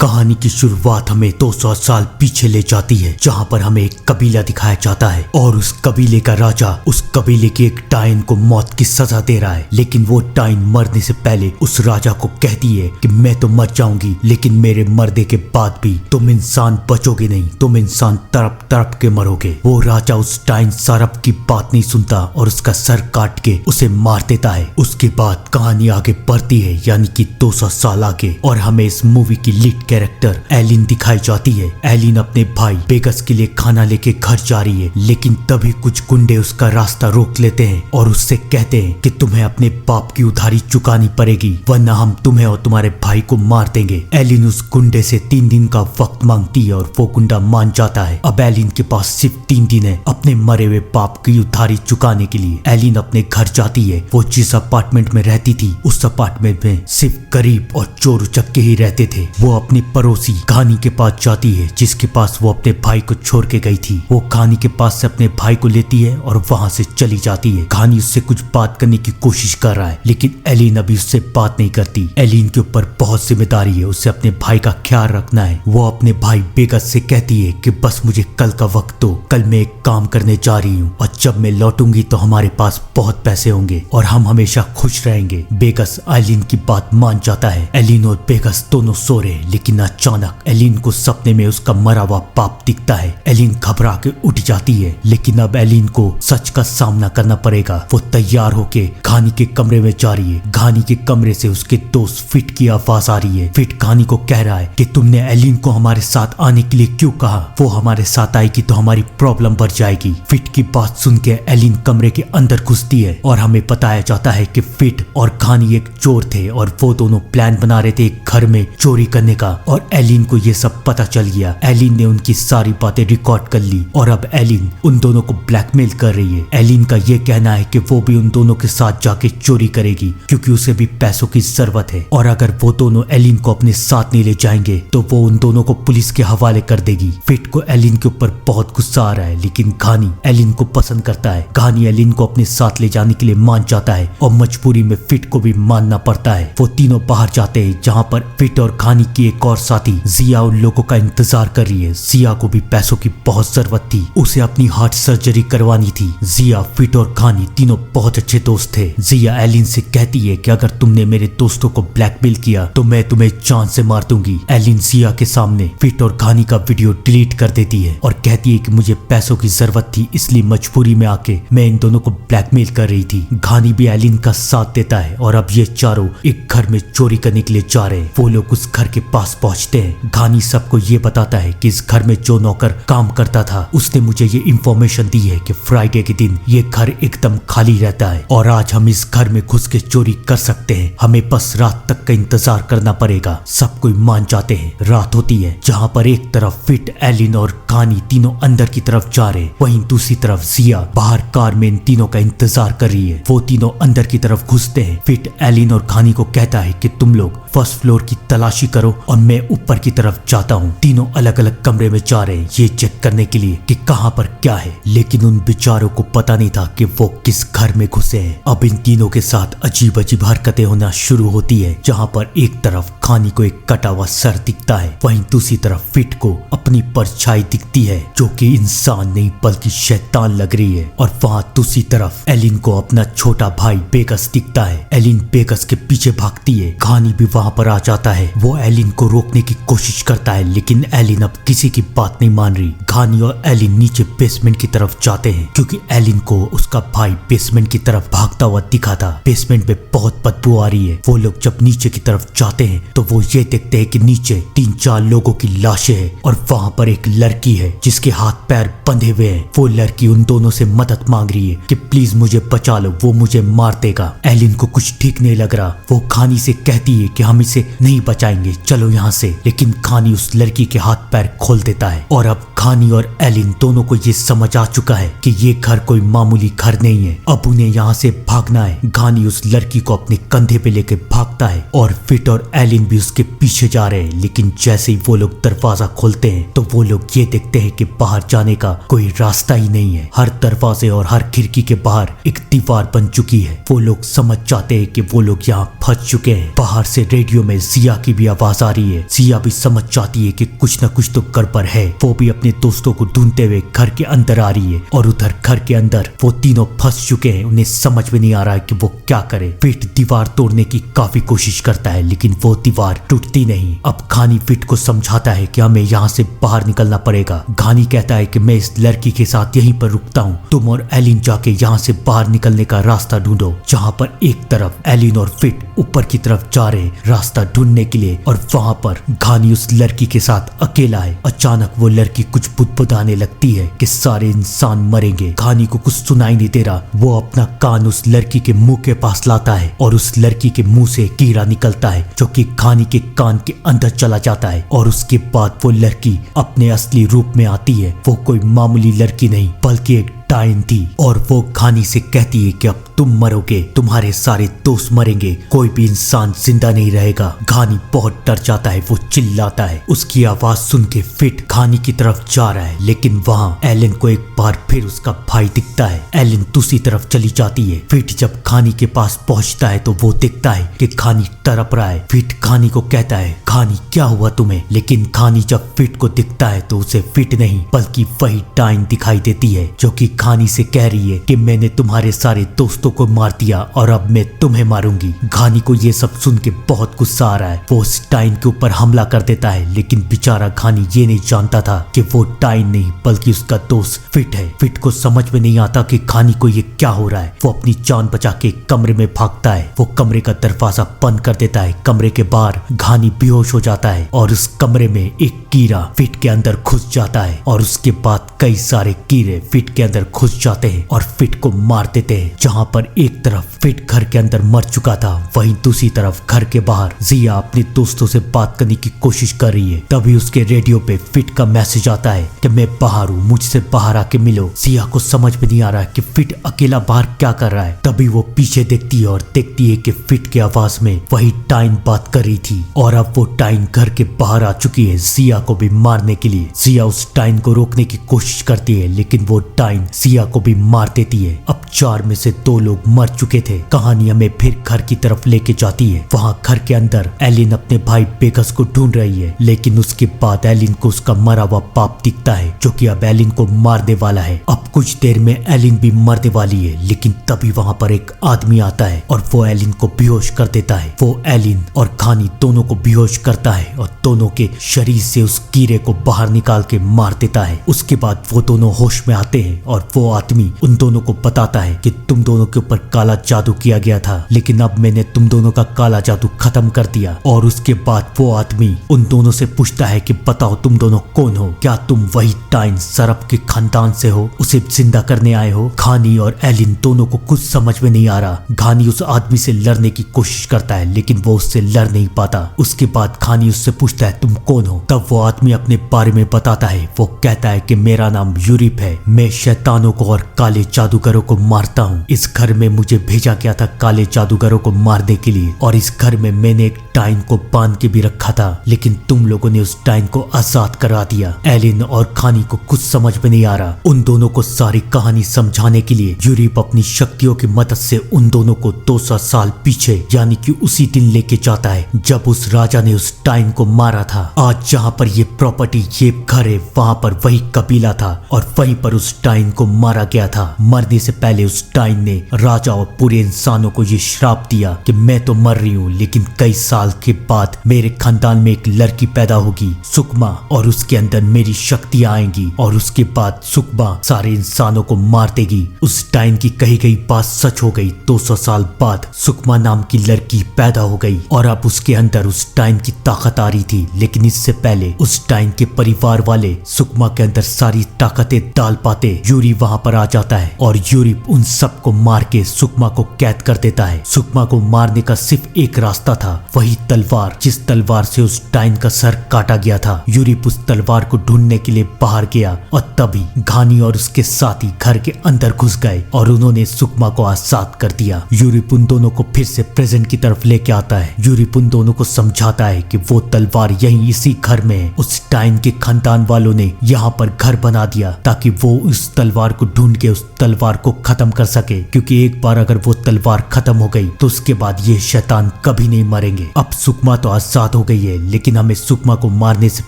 कहानी की शुरुआत हमें 200 साल पीछे ले जाती है, जहाँ पर हमें एक कबीला दिखाया जाता है और उस कबीले का राजा उस कबीले के एक डायन को मौत की सजा दे रहा है। लेकिन वो डायन मरने से पहले उस राजा को कहती है कि मैं तो मर जाऊंगी, लेकिन मेरे मरने के बाद भी तुम इंसान बचोगे नहीं, तुम इंसान तड़प तड़प के मरोगे। वो राजा उस डायन सारप की बात नहीं सुनता और उसका सर काट के उसे मार देता है। उसके बाद कहानी आगे बढ़ती है, यानी कि 200 साल आगे, और हमें इस मूवी की लीड कैरेक्टर एलिन दिखाई जाती है। एलिन अपने भाई बेगस के लिए खाना लेके घर जा रही है, लेकिन तभी कुछ गुंडे उसका रास्ता रोक लेते हैं और उससे कहते हैं कि तुम्हें अपने बाप की उधारी चुकानी पड़ेगी, वरना हम तुम्हें और तुम्हारे भाई को मार देंगे। एलिन उस गुंडे से 3 दिन का वक्त मांगती है और वो गुंडा मान जाता है। अब एलिन के पास सिर्फ 3 दिन है अपने मरे हुए बाप की उधारी चुकाने के लिए। एलिन अपने घर जाती है। वो जिस अपार्टमेंट में रहती थी उस अपार्टमेंट में सिर्फ गरीब और चोर उचक्के ही रहते थे। वो अपनी पड़ोसी घानी के पास जाती है, जिसके पास वो अपने भाई को छोड़ के गई थी। वो घानी के पास से अपने भाई को लेती है और वहां से चली जाती है। घानी उससे कुछ बात करने की कोशिश कर रहा है, लेकिन एलिन अभी उससे बात नहीं करती। एलिन के ऊपर बहुत जिम्मेदारी है, उसे अपने भाई का ख्याल रखना है। वो अपने भाई बेगस से कहती है कि बस मुझे कल का वक्त दो, कल मैं एक काम करने जा रही हूँ और जब मैं लौटूंगी तो हमारे पास बहुत पैसे होंगे और हम हमेशा खुश रहेंगे। बेगस एलिन की बात मान जाता है। एलिन और बेगस दोनों सो रहे, लेकिन अचानक एलिन को सपने में उसका मरा हुआ बाप दिखता है। एलिन घबरा के उठ जाती है, लेकिन अब एलिन को सच का सामना करना पड़ेगा। वो तैयार होके घानी के कमरे में जा रही है। घानी के कमरे से उसके दोस्त फिट की आवाज आ रही है। फिट घानी को कह रहा है कि तुमने एलिन को हमारे साथ आने के लिए क्यों कहा? वो हमारे साथ आएगी तो हमारी प्रॉब्लम बढ़ जाएगी। फिट की बात सुन के एलिन कमरे के अंदर घुसती है और हमें बताया जाता है कि फिट और घानी एक चोर थे और वो दोनों प्लान बना रहे थे एक घर में चोरी करने का, और एलिन को ये सब पता चल गया। एलिन ने उनकी सारी बातें रिकॉर्ड कर ली और अब एलिन उन दोनों को ब्लैकमेल कर रही है। एलिन का ये कहना है कि वो भी उन दोनों के साथ जाके चोरी करेगी, क्योंकि उसे भी पैसों की जरूरत है, और अगर वो दोनों एलिन को अपने साथ नहीं ले जाएंगे तो वो उन दोनों को पुलिस के हवाले कर देगी। फिट को एलिन के ऊपर बहुत गुस्सा आ रहा है, लेकिन घानी एलिन को पसंद करता है। घानी एलिन को अपने साथ ले जाने के लिए मान जाता है और मजबूरी में फिट को भी मानना पड़ता है। वो तीनों बाहर जाते हैं, जहाँ पर फिट और घानी की एक और साथी जिया उन लोगों का इंतजार कर रही है। जिया को भी पैसों की बहुत जरूरत थी, उसे अपनी हार्ट सर्जरी करवानी थी। जिया, फिट और घानी तीनों बहुत अच्छे दोस्त थे। जिया एलिन से कहती है कि अगर तुमने मेरे दोस्तों को ब्लैकमेल किया तो मैं तुम्हें जान से मार दूंगी। एलिन जिया के सामने फिट और घानी का वीडियो डिलीट कर देती है और कहती है कि मुझे पैसों की जरूरत थी, इसलिए मजबूरी में आके मैं इन दोनों को ब्लैकमेल कर रही थी। घानी भी एलिन का साथ देता है और अब ये चारों एक घर में चोरी करने के लिए जा रहे हैं। वो लोग उस घर के पास पहुंचते हैं। घानी सबको ये बताता है कि इस घर में जो नौकर काम करता था उसने मुझे ये इंफॉर्मेशन दी है कि फ्राइडे के दिन ये घर एकदम खाली रहता है और आज हम इस घर में घुस के चोरी कर सकते हैं। हमें बस रात तक का इंतजार करना पड़ेगा। सब कोई मान जाते हैं। रात होती है, जहाँ पर एक तरफ फिट, एलिन और घानी तीनों अंदर की तरफ जा रहे, वहीं दूसरी तरफ जिया बाहर कार में इन तीनों का इंतजार कर रही है। वो तीनों अंदर की तरफ घुसते हैं। फिट एलिन और घानी को कहता है कि तुम लोग फर्स्ट फ्लोर की तलाशी करो और मैं ऊपर की तरफ जाता हूँ। तीनों अलग अलग कमरे में जा रहे हैं ये चेक करने के लिए कि कहाँ पर क्या है, लेकिन उन बेचारों को पता नहीं था कि वो किस घर में घुसे हैं। अब इन तीनों के साथ अजीब अजीब हरकतें होना शुरू होती है, जहाँ पर एक तरफ घानी को एक कटा हुआ सर दिखता है, वहीं दूसरी तरफ फिट को अपनी परछाई दिखती है जो कि इंसान नहीं बल्कि शैतान लग रही है, और वहाँ दूसरी तरफ एलिन को अपना छोटा भाई बेगस दिखता है। एलिन बेगस के पीछे भागती है। घानी भी वहाँ पर आ जाता है। वो एलिन को रोकने की कोशिश करता है, लेकिन एलिन अब किसी की बात नहीं मान रही। घानी और एलिन नीचे बेसमेंट की तरफ जाते हैं, क्योंकि एलिन को उसका भाई बेसमेंट की तरफ भागता हुआ दिखा था। बेसमेंट में बहुत बदबू आ रही है। वो लोग जब नीचे की तरफ जाते हैं तो वो ये देखते हैं कि नीचे 3-4 लोगों की लाशें हैं और वहाँ पर एक लड़की है जिसके हाथ पैर बंधे हुए हैं। वो लड़की उन दोनों से मदद मांग रही है कि प्लीज मुझे बचा लो, वो मुझे मार देगा। एलिन को कुछ ठीक नहीं लग रहा। वो घानी से कहती है कि हम इसे नहीं बचाएंगे, चलो यहाँ से, लेकिन घानी उस लड़की के हाथ पैर खोल देता है और अब घानी और एलिन दोनों को ये समझ आ चुका है कि ये घर कोई मामूली घर नहीं है। अब उन्हें यहाँ से भागना है। घानी उस लड़की को अपने कंधे पे लेके भागता है और फिट और एलिन भी उसके पीछे जा रहे हैं। लेकिन जैसे ही वो लोग दरवाजा खोलते हैं तो वो लोग ये देखते हैं कि बाहर जाने का कोई रास्ता ही नहीं है। हर दरवाजे और हर खिड़की के बाहर एक दीवार बन चुकी है। वो लोग समझ जाते हैं कि वो लोग यहाँ फंस चुके हैं। बाहर से रेडियो में जिया की भी आवाज आ रही है। जिया भी समझ जाती है कि कुछ न कुछ तो गड़बड़ है। वो भी अपने दोस्तों को ढूंढते हुए घर के अंदर आ रही है और उधर घर के अंदर वो तीनों फंस चुके हैं। उन्हें समझ में नहीं आ रहा है कि वो क्या करे। फिट दीवार तोड़ने की काफी कोशिश करता है लेकिन वो दीवार टूटती नहीं। अब घानी फिट को समझाता है कि हमें यहाँ से बाहर निकलना पड़ेगा। घानी कहता है कि मैं इस लड़की के साथ यहीं पर रुकता हूँ, तुम और एलिन जाके यहाँ से बाहर निकलने का रास्ता ढूंढो। जहाँ पर एक तरफ एलिन और फिट ऊपर की तरफ जा रहे रास्ता ढूंढने के लिए और वहाँ पर घानी उस लड़की के साथ अकेला है। अचानक वो लड़की कुछ बुदबुदाने लगती है कि सारे इंसान मरेंगे। घानी को कुछ सुनाई नहीं दे रहा। वो अपना कान उस लड़की के मुंह के पास लाता है और उस लड़की के मुंह से कीड़ा निकलता है जो कि घानी के कान के अंदर चला जाता है। और उसके बाद वो लड़की अपने असली रूप में आती है। वो कोई मामूली लड़की नहीं बल्कि एक टाइन थी और वो घानी से कहती है कि अब तुम मरोगे, तुम्हारे सारे दोस्त मरेंगे, कोई भी इंसान जिंदा नहीं रहेगा। घानी बहुत डर जाता है। वो चिल्लाता है। उसकी आवाज सुन के फिट घानी की तरफ जा रहा है लेकिन वहाँ एलिन को एक बार फिर उसका भाई दिखता है। एलिन दूसरी तरफ चली जाती है। फिट जब घानी के पास पहुंचता है तो वो देखता है कि घानी तड़प रहा है। फिट घानी को कहता है, घानी क्या हुआ तुम्हें? लेकिन घानी जब फिट को दिखता है तो उसे फिट नहीं बल्कि वही टाइन दिखाई देती है जो कि घानी से कह रही है कि मैंने तुम्हारे सारे दोस्तों को मार दिया और अब मैं तुम्हें मारूंगी। घानी को ये सब सुन के बहुत गुस्सा आ रहा है। वो उस टाइन के ऊपर हमला कर देता है लेकिन बेचारा घानी ये नहीं जानता था कि वो टाइन नहीं बल्कि उसका दोस्त फिट है। फिट को समझ में नहीं आता कि घानी को ये क्या हो रहा है। वो अपनी जान बचा के कमरे में भागता है। वो कमरे का दरवाजा बंद कर देता है। कमरे के बाहर घानी बेहोश हो जाता है और उस कमरे में एक कीड़ा फिट के अंदर घुस जाता है और उसके बाद कई सारे कीड़े फिट के अंदर घुस जाते हैं और फिट को मार देते हैं। जहाँ पर एक तरफ फिट घर के अंदर मर चुका था वहीं दूसरी तरफ घर के बाहर जिया अपने दोस्तों से बात करने की कोशिश कर रही है। तभी उसके रेडियो पे फिट का मैसेज आता है कि मैं बाहर हूँ, मुझसे बाहर आके मिलो। जिया को समझ में नहीं आ रहा है कि फिट अकेला बाहर क्या कर रहा है। तभी वो पीछे देखती है और देखती है कि फिट की आवाज में वही टाइन बात कर रही थी और अब वो टाइन घर के बाहर आ चुकी है जिया को भी मारने के लिए। जिया उस टाइन को रोकने की कोशिश करती है लेकिन वो टाइन जिया को भी मार देती है। अब 4 में से 2 लोग मर चुके थे। कहानी हमें फिर घर की तरफ लेके जाती है। वहाँ घर के अंदर एलिन अपने भाई बेगस को ढूंढ रही है लेकिन उसके बाद एलिन को उसका मरा हुआ बाप दिखता है जो कि अब एलिन को मारने वाला है। अब कुछ देर में एलिन भी मरने वाली है लेकिन तभी वहाँ पर एक आदमी आता है और वो एलिन को बेहोश कर देता है। वो एलिन और घानी दोनों को बेहोश करता है और दोनों के शरीर से उस कीड़े को बाहर निकाल के मार देता है। उसके बाद वो दोनों होश में आते हैं और वो आदमी उन दोनों को बताता है कि तुम दोनों के ऊपर काला जादू किया गया था लेकिन अब मैंने तुम दोनों का काला जादू खत्म कर दिया। और उसके बाद वो आदमी उन दोनों से पूछता है कि बताओ तुम दोनों कौन हो? क्या तुम वही टाइन सरफ के खानदान से हो? उसे जिंदा करने आए हो? घानी और एलिन दोनों को कुछ समझ में नहीं आ रहा। घानी उस आदमी से लड़ने की कोशिश करता है लेकिन वो उससे लड़ नहीं पाता। उसके बाद घानी उससे पूछता है तुम कौन हो? तब वो आदमी अपने बारे में बताता है। वो कहता है कि मेरा नाम यूरिप है, मैं शैतानों को और काले जादूगरों को मारता हूँ। इस घर में मुझे भेजा गया था काले जादूगरों को मारने के लिए और इस घर में मैंने एक टाइन को बांध के भी रखा था लेकिन तुम लोगों ने उस टाइन को आजाद करा दिया। एलिन और घानी को कुछ समझ में नहीं आ रहा। उन दोनों को सारी कहानी समझाने के लिए यूरिप अपनी शक्तियों की मदद से उन दोनों को 200 साल पीछे यानी कि उसी दिन लेके जाता है जब उस राजा ने उस टाइन को मारा था। आज जहाँ पर ये प्रॉपर्टी ये घर है वहाँ पर वही कबीला था और वहीं पर उस टाइन को मारा गया था। मरने से पहले उस टाइन ने राजा और पूरे इंसानों को ये श्राप दिया कि मैं तो मर रही हूँ लेकिन कई साल के बाद मेरे खानदान में एक लड़की पैदा होगी सुकमा और उसके अंदर मेरी शक्तियां आएंगी और उसके बाद सुकमा सारे इंसानों को मार देगी। उस टाइन की कही गई बात सच हो गई। 200 साल बाद सुकमा नाम की लड़की पैदा हो गई और अब उसके अंदर उस टाइन की ताकत आ रही थी लेकिन इससे पहले उस टाइन के परिवार वाले सुकमा के अंदर सारी ताकतें डाल पाते। यूरी वहां पर आ जाता है और यूरिप उन सबको मार मार के सुकमा को कैद कर देता है। सुकमा को मारने का सिर्फ एक रास्ता था, वही तलवार जिस तलवार से उस डाइन का सर काटा गया था। यूरिप उस तलवार को ढूंढने के लिए बाहर गया और तभी घानी और उसके साथी घर के अंदर घुस गए और उन्होंने सुकमा को आजाद कर दिया। यूरिप उन दोनों को फिर से प्रेजेंट की तरफ लेके आता है। यूरिप उन दोनों को समझाता है कि वो तलवार यहीं इसी घर में है। उस डाइन के खानदान वालों ने यहाँ पर घर बना दिया ताकि वो उस तलवार को ढूंढ के उस तलवार को खत्म कर सके, क्योंकि एक बार अगर वो तलवार खत्म हो गई तो उसके बाद ये शैतान कभी नहीं मरेंगे। अब सुकमा तो आजाद हो गई है, लेकिन हमें सुकमा को मारने से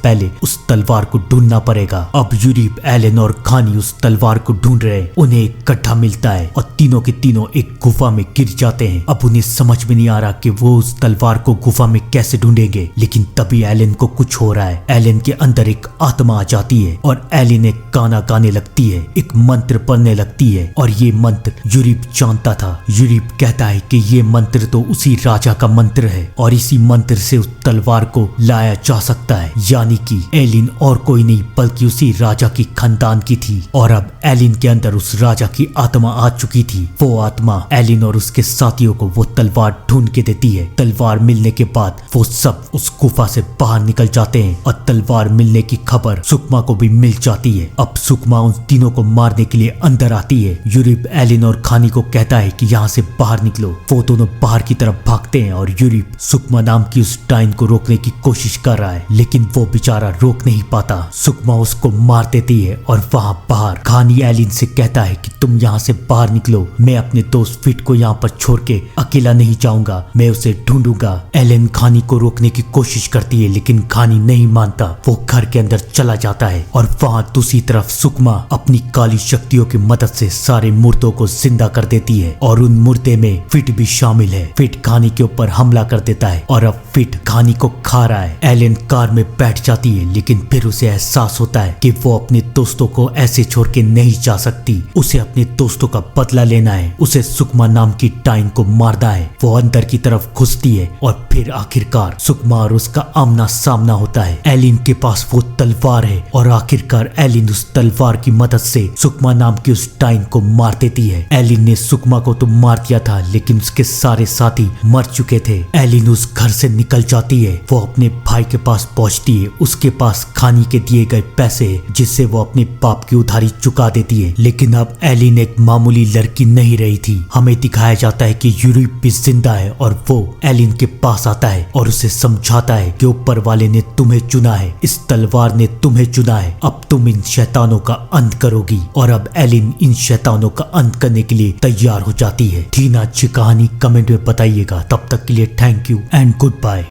पहले उस तलवार को ढूंढना पड़ेगा। अब यूरिप, एलन और घानी उस तलवार को ढूंढ रहे हैं। उन्हें एक गड्ढा मिलता है और तीनों के तीनों एक गुफा में गिर जाते हैं। अब उन्हें समझ में नहीं आ रहा कि वो उस तलवार को गुफा में कैसे ढूंढेंगे, लेकिन तभी एलन को कुछ हो रहा है। एलन के अंदर एक आत्मा आ जाती है और एलन एक गाना गाने लगती है, एक मंत्र पढ़ने लगती है और ये मंत्र यूरिप जानता था। यूरिप कहता है कि ये मंत्र तो उसी राजा का मंत्र है और इसी मंत्र से उस तलवार को लाया जा सकता है, यानी कि एलिन और कोई नहीं बल्कि उसी राजा की खानदान की थी। और अब एलिन के अंदर उस राजा की आत्मा आ चुकी थी। वो आत्मा एलिन और उसके साथियों को वो तलवार ढूंढ के देती है। तलवार मिलने के बाद वो सब उस गुफा से बाहर निकल जाते हैं और तलवार मिलने की खबर सुकमा को भी मिल जाती है। अब सुकमा उन तीनों को मारने के लिए अंदर आती है। यूरिप एलिन और घानी को कहता है कि यहाँ से बाहर निकलो। वो दोनों बाहर की तरफ भागते हैं और यूरिप सुकमा नाम की उस डाइन को रोकने की कोशिश कर रहा है, लेकिन वो बेचारा रोक नहीं पाता। सुकमा उसको मार देती है और वहाँ बाहर घानी एलिन से कहता है कि तुम यहाँ से बाहर निकलो, मैं अपने दोस्त फिट को यहाँ पर छोड़ के अकेला नहीं जाऊंगा, मैं उसे ढूंढूंगा। एलिन घानी को रोकने की कोशिश करती है, लेकिन घानी नहीं मानता। वो घर के अंदर चला जाता है और वहाँ दूसरी तरफ सुकमा अपनी काली शक्तियों की मदद से सारे मुर्दों को जिंदा कर देती है और उन मुर्दे में फिट भी शामिल है। फिट घानी के ऊपर हमला कर देता है और अब फिट घानी को खा रहा है। एलिन कार में बैठ जाती है, लेकिन फिर उसे एहसास होता है कि वो अपने दोस्तों को ऐसे छोड़ के नहीं जा सकती। उसे अपने दोस्तों का बदला लेना है। उसे सुकमा नाम की डाइन को मारना है। वो अंदर की तरफ घुसती है और फिर आखिरकार सुकमा और उसका आमना सामना होता है। एलिन के पास वो तलवार है और आखिरकार एलिन उस तलवार की मदद से सुकमा नाम की उस डाइन को मार देती है। एलिन ने सुकमा को तो मार दिया था, लेकिन उसके सारे साथी मर चुके थे। एलिन उस घर से निकल जाती है। वो अपने भाई के पास पहुंचती है। उसके पास घानी के दिए गए पैसे जिससे वो अपने बाप की उधारी चुका देती है, लेकिन अब एलिन एक मामूली लड़की नहीं रही थी। हमें दिखाया जाता है कि यूरिप भी जिंदा है और वो एलिन के पास आता है और उसे समझाता है कि ऊपर वाले ने तुम्हें चुना है, इस तलवार ने तुम्हें चुना है, अब तुम इन शैतानों का अंत करोगी। और अब एलिन इन शैतानों का अंत करने के लिए तैयार हो जाती है। थी ना अच्छी कहानी? कमेंट में बताइएगा। तब तक के लिए thank you and good bye.